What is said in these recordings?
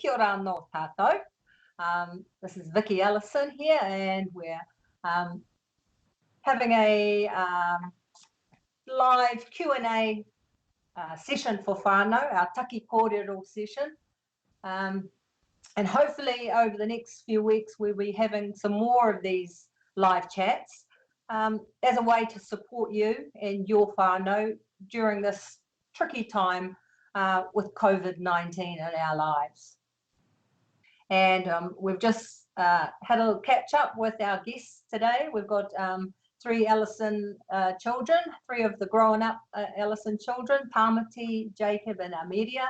Kia ora no tātou. This is Vicky Ellison here, and we're having a live Q&A session for whānau, our taki kōrero session. And hopefully over the next few weeks we'll be having some more of these live chats as a way to support you and your whānau during this tricky time with COVID-19 in our lives. And we've just had a little catch up with our guests today. We've got 3 Ellison children, 3 of the grown up Ellison children, Tamariki, Jacob and Amelia,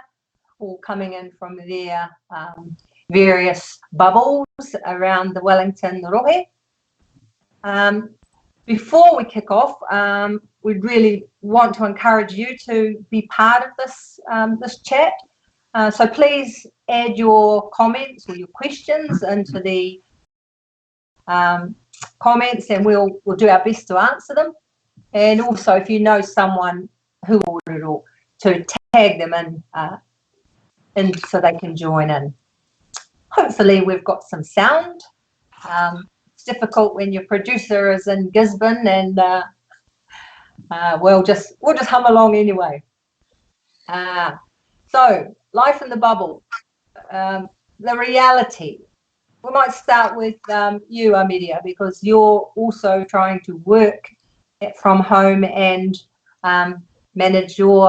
all coming in from their various bubbles around the Wellington rohe. Before we kick off, we'd really want to encourage you to be part of this this chat. So please add your comments or your questions into the comments, and we'll do our best to answer them. And also, if you know someone who will, to tag them in so they can join in. Hopefully we've got some sound. It's difficult when your producer is in Gisborne, and we'll just hum along anyway. So life in the bubble, the reality. We might start with you, Amelia, because you're also trying to work from home and manage your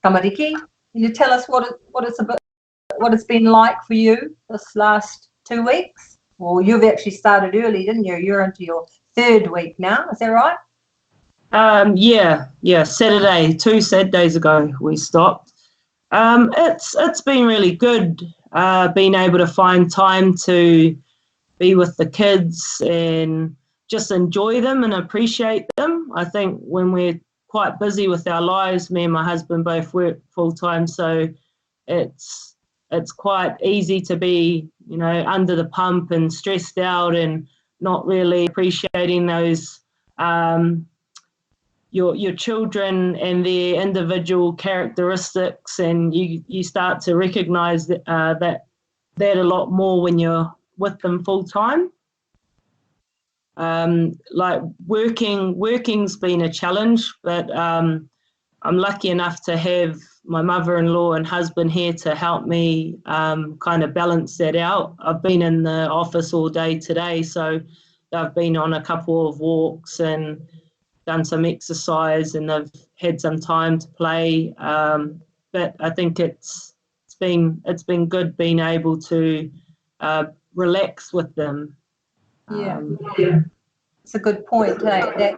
tamariki. Can you tell us what it's been like for you this last 2 weeks? Well, you've actually started early, didn't you? You're into your 3rd week now, is that right? Yeah. Saturday, 2 Saturdays ago we stopped. It's been really good, being able to find time to be with the kids and just enjoy them and appreciate them. I think when we're quite busy with our lives, me and my husband both work full time, so it's quite easy to be, you know, under the pump and stressed out and not really appreciating those your children and their individual characteristics, and you start to recognize that a lot more when you're with them full time. Like working's been a challenge, but I'm lucky enough to have my mother-in-law and husband here to help me kind of balance that out. I've been in the office all day today, so they've been on a couple of walks and done some exercise, and they've had some time to play. But I think it's been good being able to relax with them. Yeah. It's a good point. That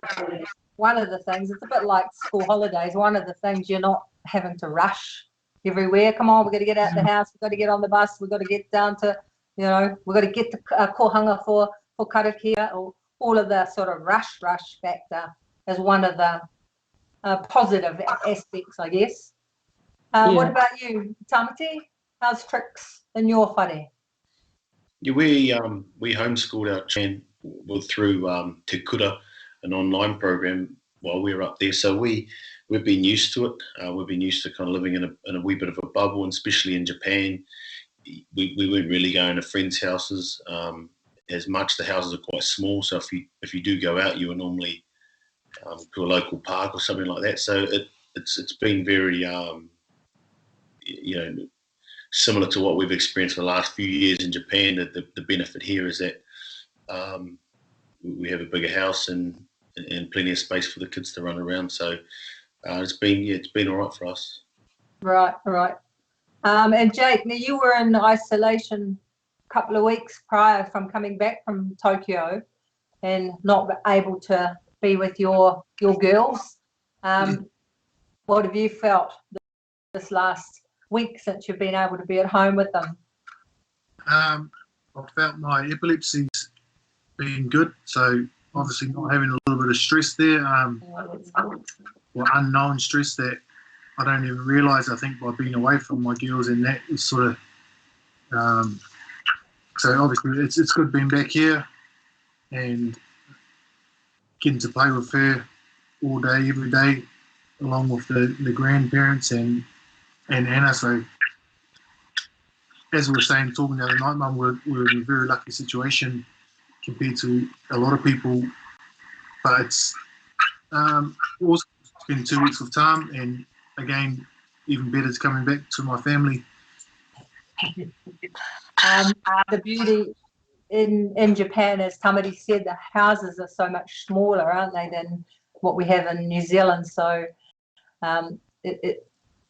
one of the things, it's a bit like school holidays. One of the things, you're not having to rush everywhere. Come on, we've got to get out the house. We've got to get on the bus. We've got to get down to, you know, we've got to get to kohanga for karakia, or all of the sort of rush factor is one of the positive aspects, I guess. What about you, Tamati? How's tricks in your whare? Yeah, we homeschooled our children through Te Kura, an online program, while we were up there. So we've been used to it. We've been used to kind of living in a wee bit of a bubble, and especially in Japan, we weren't really going to friends' houses as much. The houses are quite small, so if you do go out, you are normally to a local park or something like that. So it's been very you know, similar to what we've experienced for the last few years in Japan. That the benefit here is that we have a bigger house and plenty of space for the kids to run around. So it's been all right for us. Right. And Jake, now you were in isolation a couple of weeks prior from coming back from Tokyo and not able to be with your girls. What have you felt this last week since you've been able to be at home with them? I felt my epilepsy's been good, so obviously not having a little bit of stress there, or unknown stress that I don't even realise, I think, by being away from my girls, and that is sort of so obviously it's good being back here and getting to play with her all day, every day, along with the grandparents and Anna. So as we were saying, talking the other night, Mum, we're in a very lucky situation compared to a lot of people. But it's also been 2 weeks of time, and again, even better is coming back to my family. The beauty in Japan, as Tamari said, the houses are so much smaller, aren't they, than what we have in New Zealand. So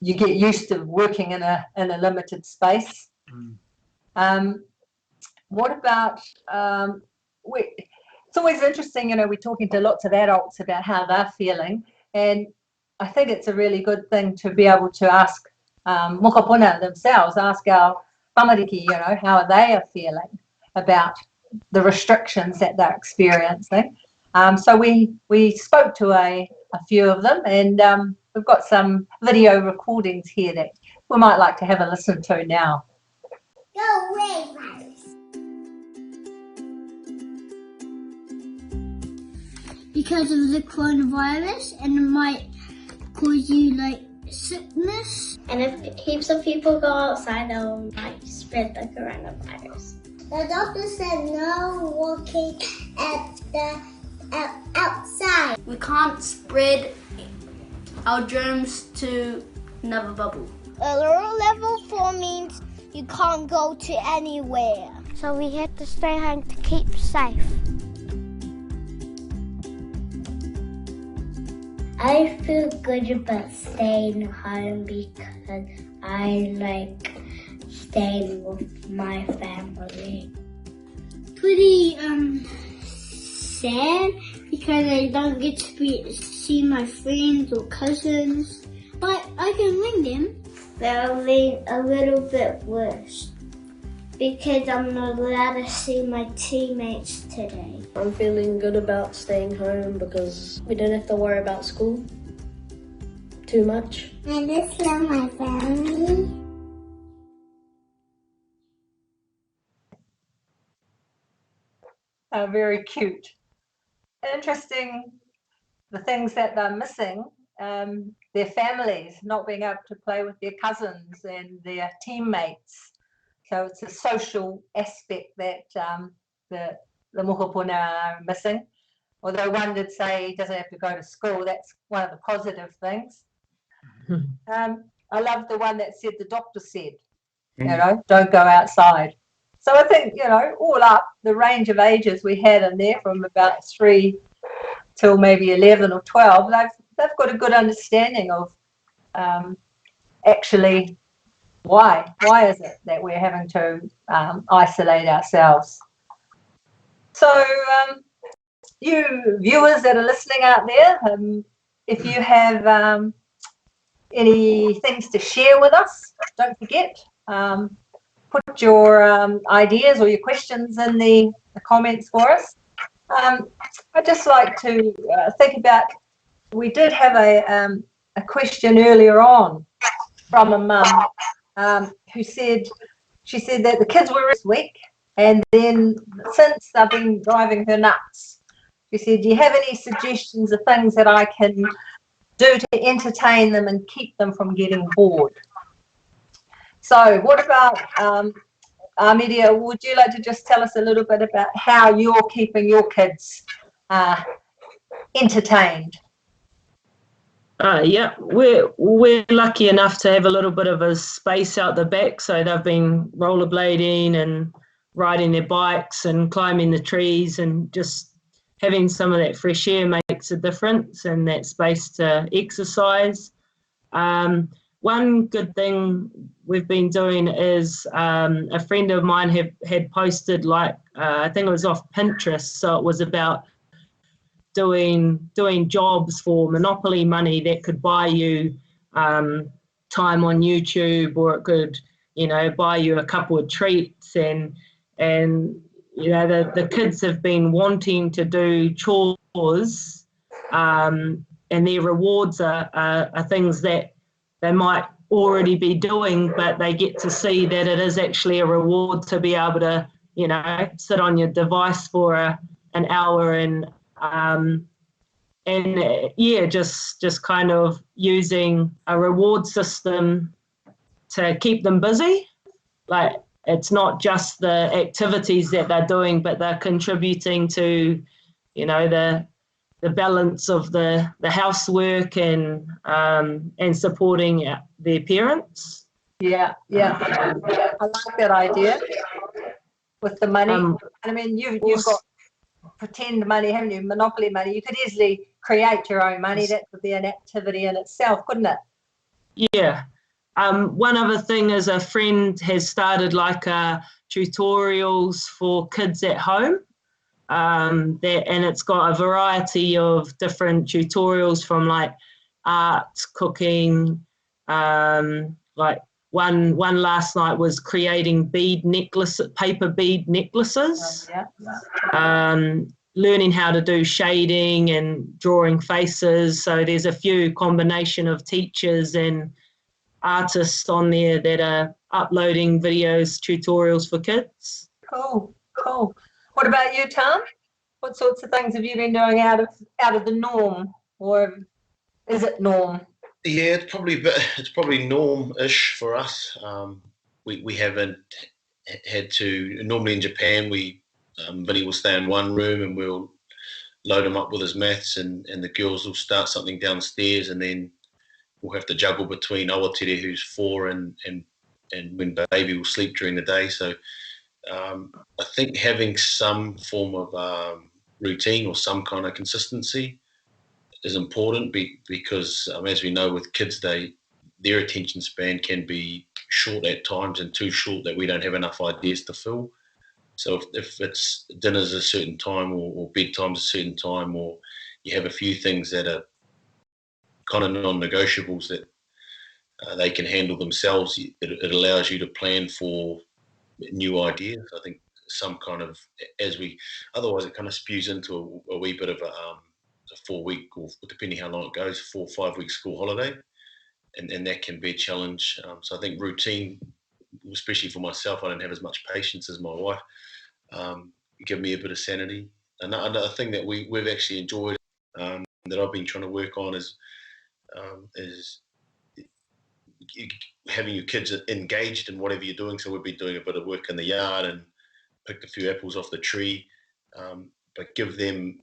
you get used to working in a limited space. What about it's always interesting, you know, we're talking to lots of adults about how they're feeling, and I think it's a really good thing to be able to ask mokopuna themselves, ask our tamariki, you know, how they are feeling about the restrictions that they're experiencing. So we spoke to a few of them, and we've got some video recordings here that we might like to have a listen to now. Go away, virus. Because of the coronavirus, and it might cause you like sickness. And if heaps of people go outside, they'll might spread the coronavirus. The doctor said no walking outside. We can't spread our germs to another bubble. Level 4 means you can't go to anywhere. So we had to stay home to keep safe. I feel good about staying home because I like staying with my family. Pretty sad because I don't get to see my friends or cousins, but I can ring them. They're a little bit worse because I'm not allowed to see my teammates today. I'm feeling good about staying home because we don't have to worry about school too much. I just love my family. Very cute. Interesting, the things that they're missing, their families, not being able to play with their cousins and their teammates. So it's a social aspect that the mokopuna are missing. Although one did say he doesn't have to go to school, that's one of the positive things. I love the one that said the doctor said, you know, don't go outside. So I think, you know, all up, the range of ages we had in there from about 3 till maybe 11 or 12, they've got a good understanding of actually why is it that we're having to isolate ourselves. So you viewers that are listening out there, if you have any things to share with us, don't forget, put your ideas or your questions in the comments for us. I'd just like to think about, we did have a question earlier on from a mum who said, she said that the kids were this week, and then since they've been driving her nuts, she said, do you have any suggestions of things that I can do to entertain them and keep them from getting bored? So what about, Armidia, would you like to just tell us a little bit about how you're keeping your kids entertained? Yeah, we're lucky enough to have a little bit of a space out the back, so they've been rollerblading and riding their bikes and climbing the trees, and just having some of that fresh air makes a difference, and that space to exercise. One good thing we've been doing is a friend of mine had posted, like, I think it was off Pinterest, so it was about doing jobs for Monopoly money that could buy you time on YouTube, or it could, you know, buy you a couple of treats, and you know, the kids have been wanting to do chores, and their rewards are things that they might already be doing, but they get to see that it is actually a reward to be able to, you know, sit on your device for an hour and yeah, just kind of using a reward system to keep them busy. Like, it's not just the activities that they're doing, but they're contributing to, you know, the balance of the housework and supporting their parents. Yeah. I like that idea with the money. I mean, you've got pretend money, haven't you? Monopoly money. You could easily create your own money. That could be an activity in itself, couldn't it? Yeah. One other thing is a friend has started like tutorials for kids at home. And it's got a variety of different tutorials from like art, cooking, like one last night was creating paper bead necklaces, learning how to do shading and drawing faces. So there's a few combination of teachers and artists on there that are uploading videos, tutorials for kids. Cool. What about you, Tom? What sorts of things have you been doing out of the norm, or is it norm? Yeah, it's probably norm-ish for us. We haven't had to. Normally in Japan, Vinny will stay in one room and we'll load him up with his maths, and the girls will start something downstairs, and then we'll have to juggle between Awatere, who's 4, and when baby will sleep during the day. So I think having some form of routine or some kind of consistency is important because as we know with kids, their attention span can be short at times, and too short that we don't have enough ideas to fill. So if it's dinner's a certain time or bedtime's a certain time, or you have a few things that are kind of non-negotiables that they can handle themselves, it allows you to plan for new ideas. I think some kind of, otherwise it kind of spews into a wee bit of a 4-week, or depending how long it goes, 4 or 5 week school holiday, and that can be a challenge. So I think routine, especially for myself, I don't have as much patience as my wife, give me a bit of sanity. Another thing that we've actually enjoyed, that I've been trying to work on is having your kids engaged in whatever you're doing. So we've been doing a bit of work in the yard and picked a few apples off the tree, but give them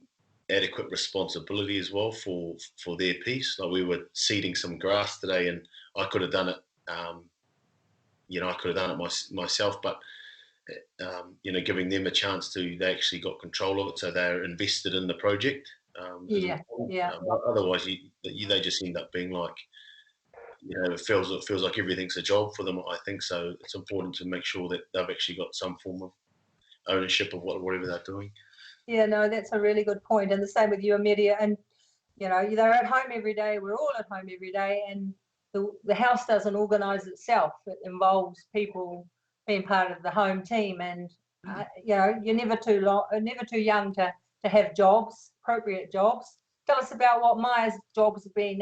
adequate responsibility as well for their piece. Like we were seeding some grass today, and I could have done it. I could have done it myself, but giving them a chance to, they actually got control of it, so they're invested in the project. Otherwise, they just end up being like, it feels like everything's a job for them, I think. So it's important to make sure that they've actually got some form of ownership of whatever they're doing. Yeah, no, that's a really good point. And the same with you, Amelia. And, they're at home every day. We're all at home every day. And the house doesn't organise itself. It involves people being part of the home team. And, you're never too young to have jobs, appropriate jobs. Tell us about what Maya's jobs have been.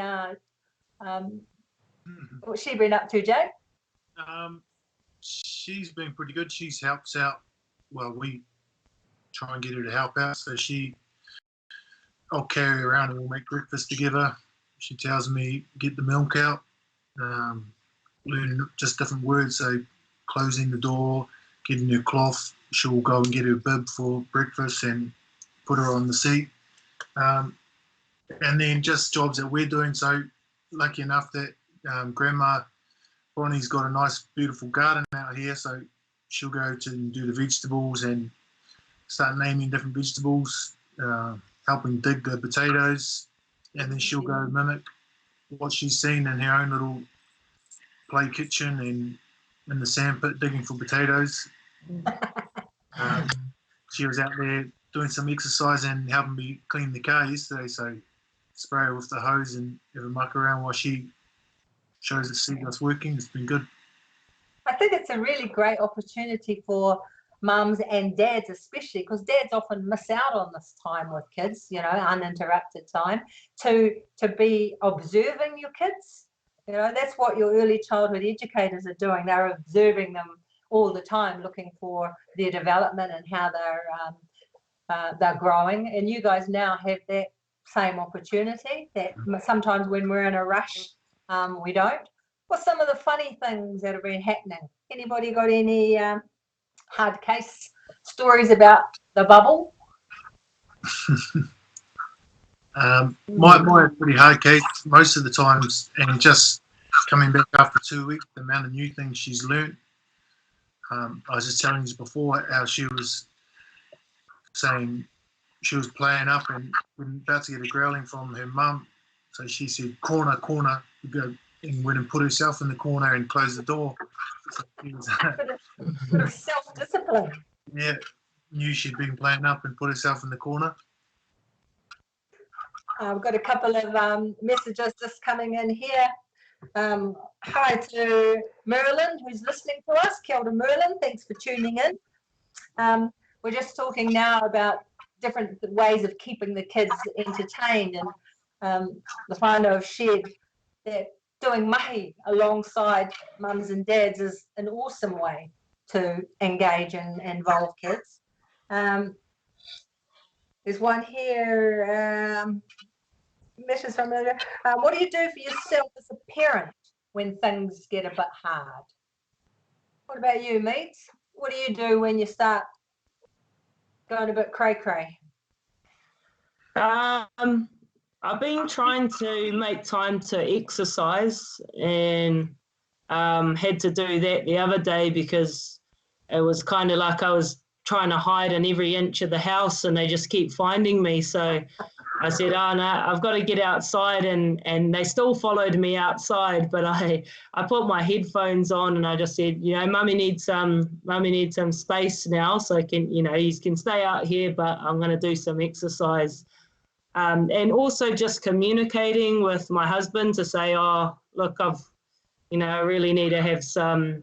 What's she been up to, Jay? She's been pretty good. She helps out. Well, we try and get her to help out. So I'll carry her around and we'll make breakfast together. She tells me, get the milk out, learning just different words. So closing the door, getting her cloth. She'll go and get her bib for breakfast and put her on the seat. And then just jobs that we're doing. So lucky enough that Grandma Bonnie's got a nice, beautiful garden out here. So she'll go to do the vegetables and start naming different vegetables, helping dig the potatoes, and then she'll go mimic what she's seen in her own little play kitchen and in the sandpit digging for potatoes. She was out there doing some exercise and helping me clean the car yesterday, so spray her with the hose and have a muck around while she shows the seagulls working. It's been good. I think it's a really great opportunity for mums and dads, especially because dads often miss out on this time with kids, uninterrupted time, to be observing your kids. That's what your early childhood educators are doing. They're observing them all the time, looking for their development and how they're growing. And you guys now have that same opportunity that sometimes when we're in a rush, we don't. What's some of the funny things that have been happening? Anybody got any hard case stories about the bubble? My pretty hard case most of the times, and just coming back after 2 weeks, the amount of new things she's learned. I was just telling you before how she was saying she was playing up and about to get a growling from her mum. So she said, corner, corner, go, and went and put herself in the corner and closed the door. So she was, Bit of self-discipline. yeah, knew she'd been playing up and put herself in the corner. I've got a couple of messages just coming in here. Hi to Merlin, who's listening to us. Kia ora, Merlin. Thanks for tuning in. We're just talking now about different ways of keeping the kids entertained, and the whānau have shared that doing mahi alongside mums and dads is an awesome way to engage and involve kids. There's one here. Message from what do you do for yourself as a parent when things get a bit hard? What about you, Meets? What do you do when you start going a bit cray-cray? I've been trying to make time to exercise, and had to do that the other day because it was kind of like I was trying to hide in every inch of the house and they just keep finding me. So I said, oh no, I've got to get outside, and they still followed me outside, but I put my headphones on and I just said, you know, mummy needs some space now, so I can, you know, you can stay out here, but I'm going to do some exercise. And also just communicating with my husband to say, oh, look, I really need to have some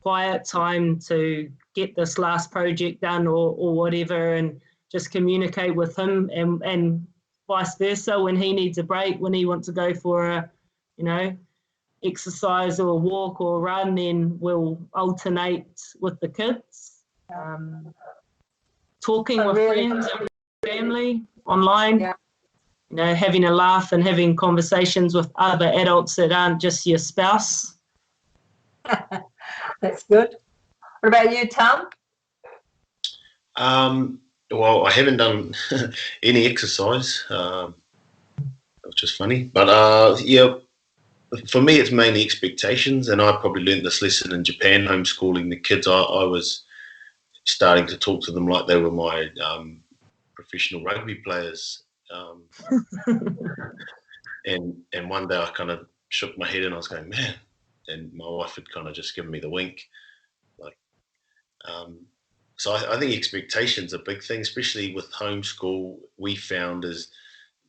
quiet time to get this last project done or whatever, and just communicate with him, and vice versa. When he needs a break, when he wants to go for a, exercise or a walk or a run, then we'll alternate with the kids. Talking with friends and family online, having a laugh and having conversations with other adults that aren't just your spouse. That's good. What about you, Tom? Well, I haven't done any exercise, which is funny. But yeah, for me, it's mainly expectations. And I probably learned this lesson in Japan, homeschooling the kids. I was starting to talk to them like they were my professional rugby players. And one day I kind of shook my head and I was going, man. And my wife had kind of just given me the wink. So I think expectations are a big thing, especially with homeschool. We found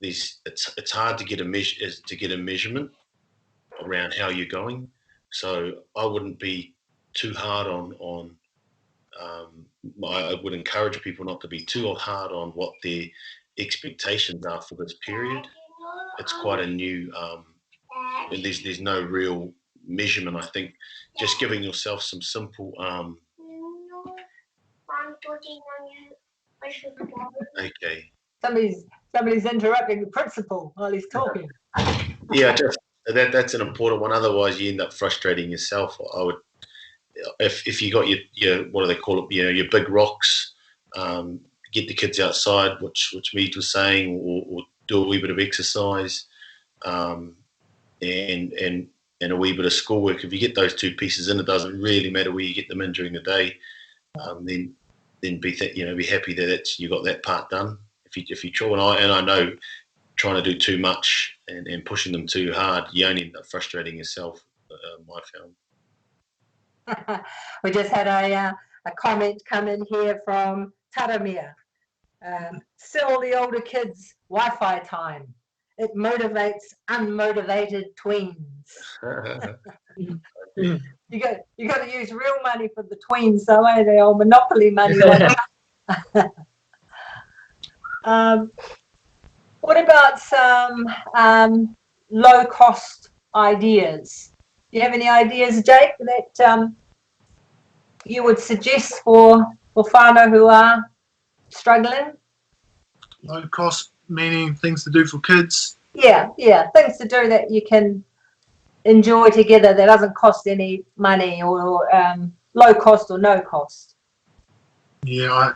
it's hard to get a measurement around how you're going. So I wouldn't be too hard on. I would encourage people not to be too hard on what their expectations are for this period. It's quite a new. There's no real measurement. I think just giving yourself some simple. Okay. Somebody's interrupting the principal while he's talking. Yeah, that's an important one. Otherwise, you end up frustrating yourself. I would, if you got your what do they call it? Your big rocks. Get the kids outside, which Mead was saying, or do a wee bit of exercise, and a wee bit of schoolwork. If you get those two pieces in, it doesn't really matter where you get them in during the day. Then be happy that you got that part done. If you try, and I know trying to do too much and pushing them too hard, you only end up frustrating yourself. I found. We just had a comment come in here from Taramia. Still the older kids Wi-Fi time. It motivates unmotivated tweens. You got to use real money for the tweens, though, eh? They old monopoly money. What about some low-cost ideas? Do you have any ideas, Jake, that you would suggest for whānau who are struggling? Low cost meaning things to do for kids? Yeah, things to do that you can enjoy together that doesn't cost any money, or low cost or no cost. Yeah, I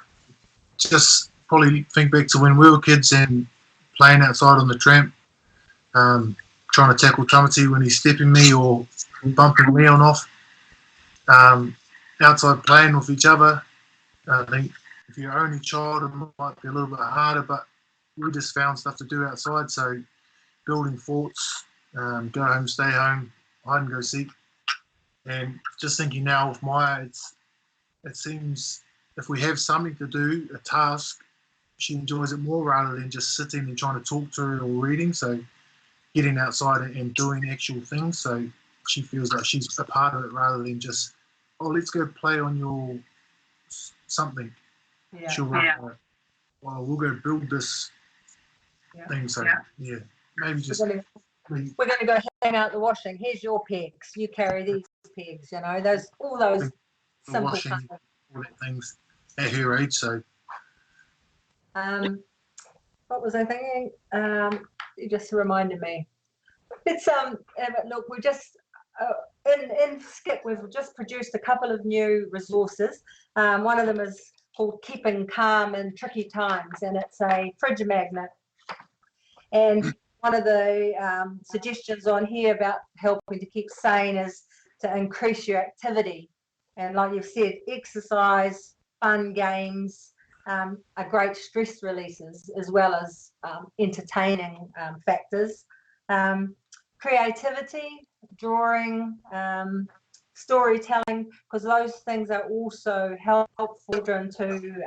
just probably think back to when we were kids and playing outside on the tramp, trying to tackle Tamati when he's stepping me or bumping Leon off. Outside playing with each other. I think if you're only child, it might be a little bit harder, but we just found stuff to do outside. So building forts, go home, stay home, hide and go seek. And just thinking now with Maya, it seems if we have something to do, a task, she enjoys it more rather than just sitting and trying to talk to her or reading. So getting outside and doing actual things. So she feels like she's a part of it rather than just, oh, let's go play on your something. Yeah. She'll run, well, we'll go build this thing. So yeah, maybe just. We're going to go hang out the washing. Here's your pegs. You carry these pegs. You know, all those simple washing, all that things at her age. So. What was I thinking? You just reminded me. It's look, we just in Skip we've just produced a couple of new resources. One of them is called Keeping Calm in Tricky Times, and it's a fridge magnet. And one of the suggestions on here about helping to keep sane is to increase your activity. And like you've said, exercise, fun games are great stress releases as well as entertaining factors. Creativity, drawing, storytelling, because those things are also helpful for children to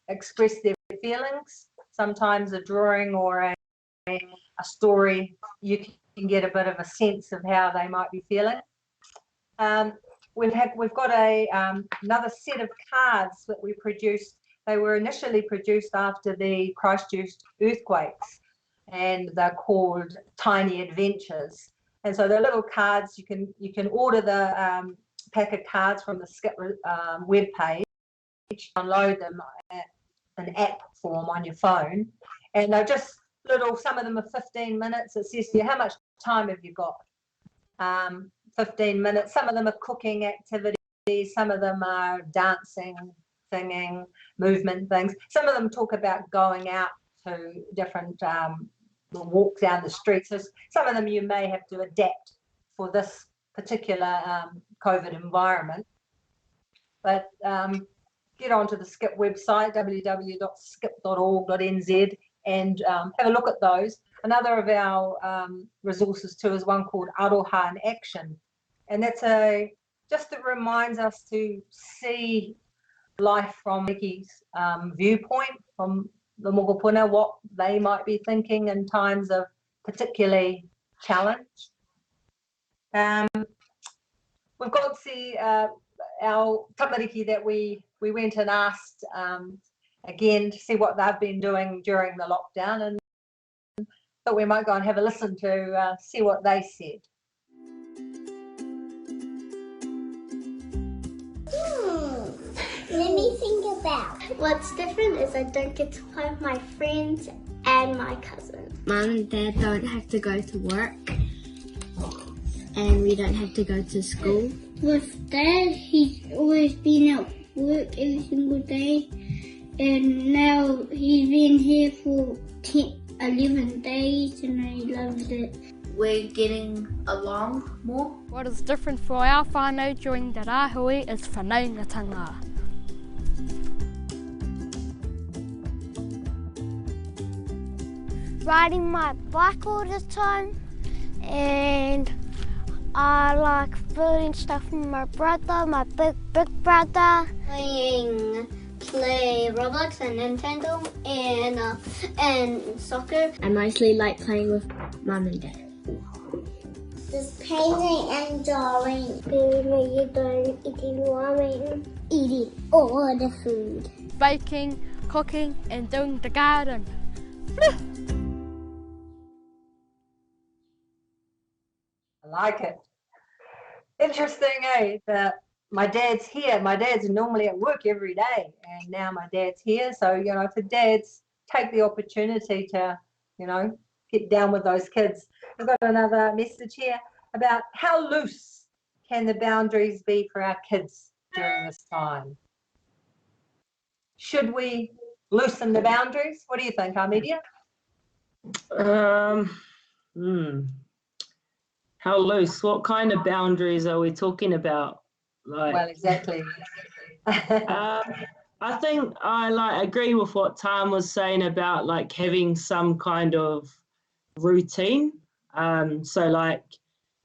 express their feelings. Sometimes a drawing or a story, you can get a bit of a sense of how they might be feeling. We've got another set of cards that we produced. They were initially produced after the Christchurch earthquakes, and they're called Tiny Adventures. And so they're little cards. You can order the pack of cards from the Skip webpage, download them at an app form on your phone, and they're just little. Some of them are 15 minutes. It says to you how much time have you got. 15 minutes. Some of them are cooking activities. Some of them are dancing, singing, movement things. Some of them talk about going out to different walk down the street. So some of them you may have to adapt for this particular COVID environment. But get onto the Skip website, www.skip.org.nz, and have a look at those. Another of our resources too is one called Aroha in Action, and that's just that reminds us to see life from Mickey's viewpoint, from the mokopuna, what they might be thinking in times of particularly challenge. We've got our tamariki that we went and asked again to see what they've been doing during the lockdown, and thought we might go and have a listen to see what they said. Let me think about. What's different is I don't get to play with my friends and my cousins. Mum and Dad don't have to go to work, and we don't have to go to school. With Dad, he's always been at work every single day, and now he's been here for 11 days, and I loved it. We're getting along more. What is different for our whānau during the rāhui is whanaungatanga. Riding my bike all the time, and I like building stuff with my brother, my big brother. Play Roblox and Nintendo and soccer. I mostly like playing with Mum and Dad. Just painting and drawing. Eating ramen. Eating all the food. Baking, cooking, and doing the garden. I like it. Interesting, eh? That my dad's here. My dad's normally at work every day, and now my dad's here. So, for dads, take the opportunity to, get down with those kids. We've got another message here about how loose can the boundaries be for our kids during this time? Should we loosen the boundaries? What do you think, Armedia? How loose? What kind of boundaries are we talking about? Like, Well, exactly. I think I agree with what Tam was saying about like having some kind of routine. So like,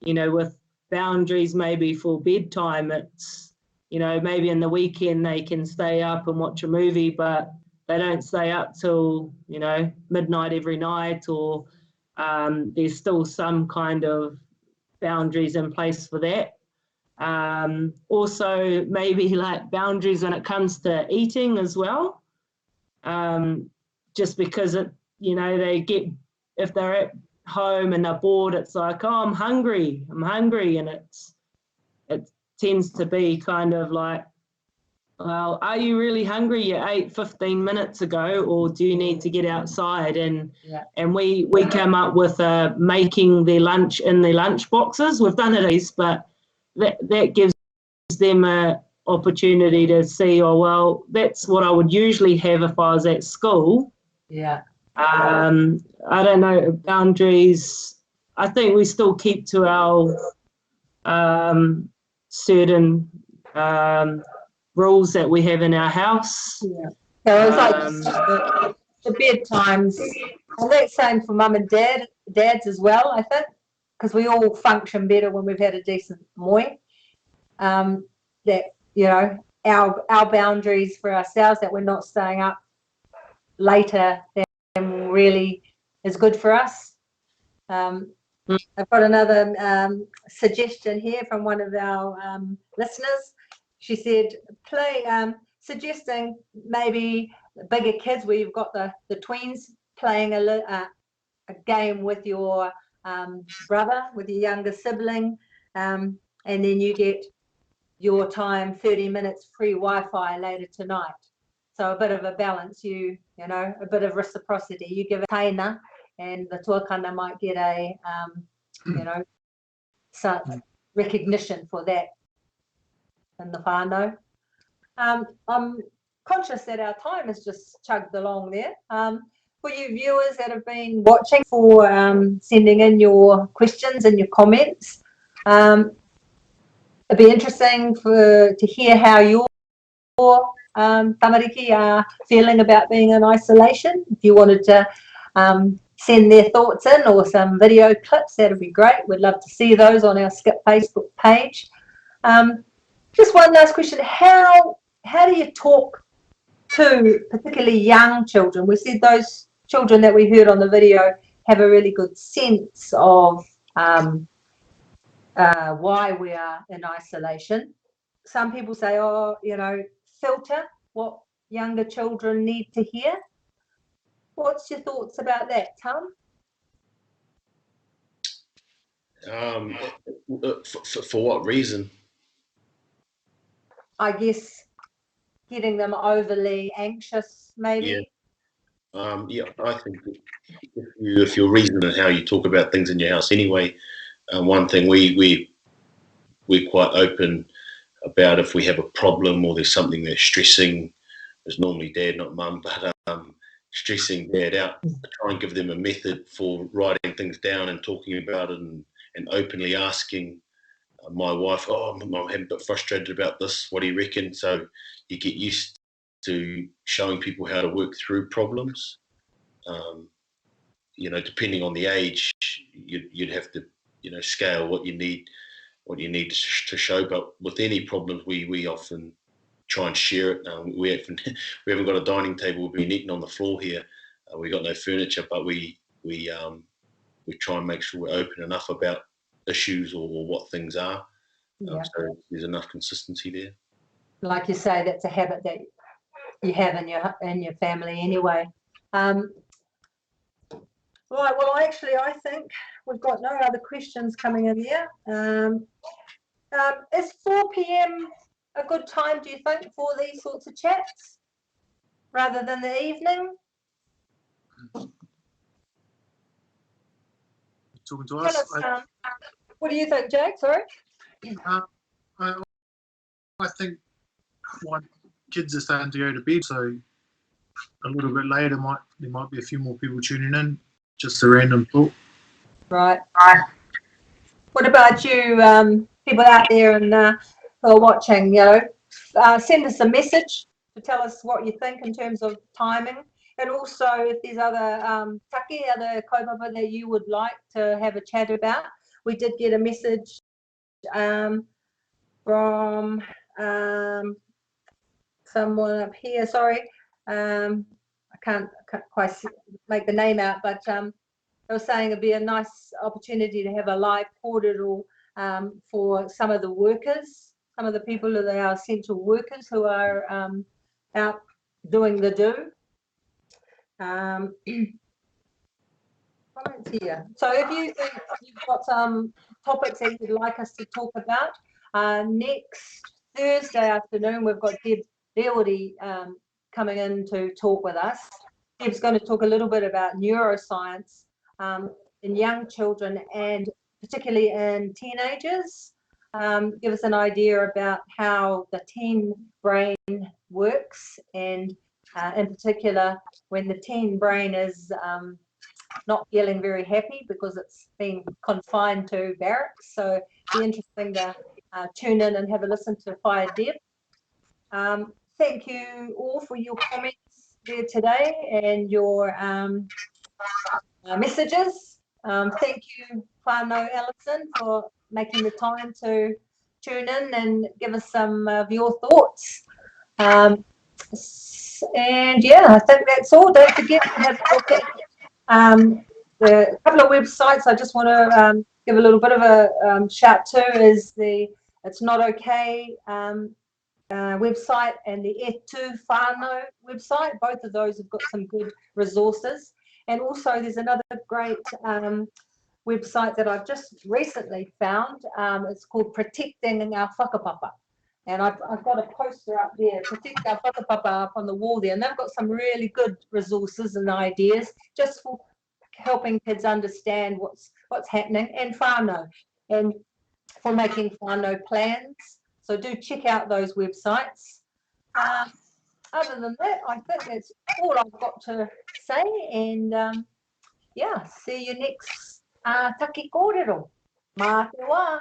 you know, with boundaries maybe for bedtime, it's, you know, maybe in the weekend they can stay up and watch a movie, but they don't stay up till, you know, midnight every night, or there's still some kind of boundaries in place for that. Also maybe like boundaries when it comes to eating as well. Just because it, you know, they get, if they're at home and they're bored, it's like, oh, I'm hungry, and it tends to be kind of like, well, are you really hungry? You ate 15 minutes ago, or do you need to get outside? And we came up with making their lunch in their lunch boxes. We've done it, but that gives them a opportunity to see, oh, well, that's what I would usually have if I was at school. Yeah. I don't know, boundaries, I think we still keep to our certain rules that we have in our house. Yeah. So it's like the bedtimes, and that's same for mum and dads as well, I think, because we all function better when we've had a decent moi. That, you know, our boundaries for ourselves, that we're not staying up later than really is good for us. I've got another suggestion here from one of our listeners. She said, suggesting maybe bigger kids where you've got the tweens playing a game with your brother, with your younger sibling, and then you get your time, 30 minutes free Wi-Fi later tonight. So a bit of a balance, you know, a bit of reciprocity. You give a taina, and the tuakana might get a, you know, some recognition for that in the whānau. I'm conscious that our time has just chugged along there. For you viewers that have been watching, for sending in your questions and your comments. It'd be interesting to hear how your tamariki are feeling about being in isolation. If you wanted to send their thoughts in, or some video clips, that'd be great. We'd love to see those on our Skip Facebook page. Just one last question. How do you talk to particularly young children? We said those children that we heard on the video have a really good sense of why we are in isolation. Some people say, oh, you know, filter what younger children need to hear. What's your thoughts about that, Tom? For what reason? I guess getting them overly anxious, maybe. Yeah, I think if you're reasoning how you talk about things in your house anyway, one thing we're quite open about if we have a problem or there's something that's stressing. It's normally dad, not mum, but stressing dad out. I try and give them a method for writing things down and talking about it, and openly asking my wife, oh, I'm a bit frustrated about this, what do you reckon? So you get used to showing people how to work through problems. You know, depending on the age, you'd have to, you know, scale what you need to show. But with any problems, we often try and share it. We haven't got a dining table. We've been eating on the floor here. We got no furniture, but we try and make sure we're open enough about issues or what things are. Yeah. So there's enough consistency there. Like you say, that's a habit that you have in your family anyway. Right, well, actually, I think we've got no other questions coming in here. Is 4 p.m. a good time, do you think, for these sorts of chats, rather than the evening? Talking to us? What do you think, Jake? Sorry? I think kids are starting to go to bed, so a little bit later there might be a few more people tuning in, just a random thought. Right. What about you, people out there and who are watching? Send us a message to tell us what you think in terms of timing, and also if there's other take, other kaupapa that you would like to have a chat about. We did get a message from someone up here. Sorry, I can't quite make the name out, but they were saying it'd be a nice opportunity to have a live kōrero for some of the workers, some of the people who are essential workers who are out doing the do. Comments here. So if you think you've got some topics that you'd like us to talk about, next Thursday afternoon we've got Deb Dewardy coming in to talk with us. Deb's going to talk a little bit about neuroscience in young children and particularly in teenagers. Give us an idea about how the teen brain works, and in particular when the teen brain is not feeling very happy because it's been confined to barracks. So it'd be interesting to tune in and have a listen to Fire Deb. Thank you all for your comments there today and your messages. Thank you, whānau Ellison, for making the time to tune in and give us some of your thoughts. And yeah, I think that's all. Don't forget to have a look at the couple of websites. I just want to give a little bit of a shout to is the It's Not Okay website and the E2 whānau website. Both of those have got some good resources. And also there's another great website that I've just recently found. It's called Protecting Our Whakapapa. And I've got a poster up there, Protect Our Whakapapa, up on the wall there. And they've got some really good resources and ideas just for helping kids understand what's happening and whānau, and for making whānau plans. So do check out those websites. Other than that, I think that's all I've got to say. And yeah, see you next take kōrero. Mā te wā.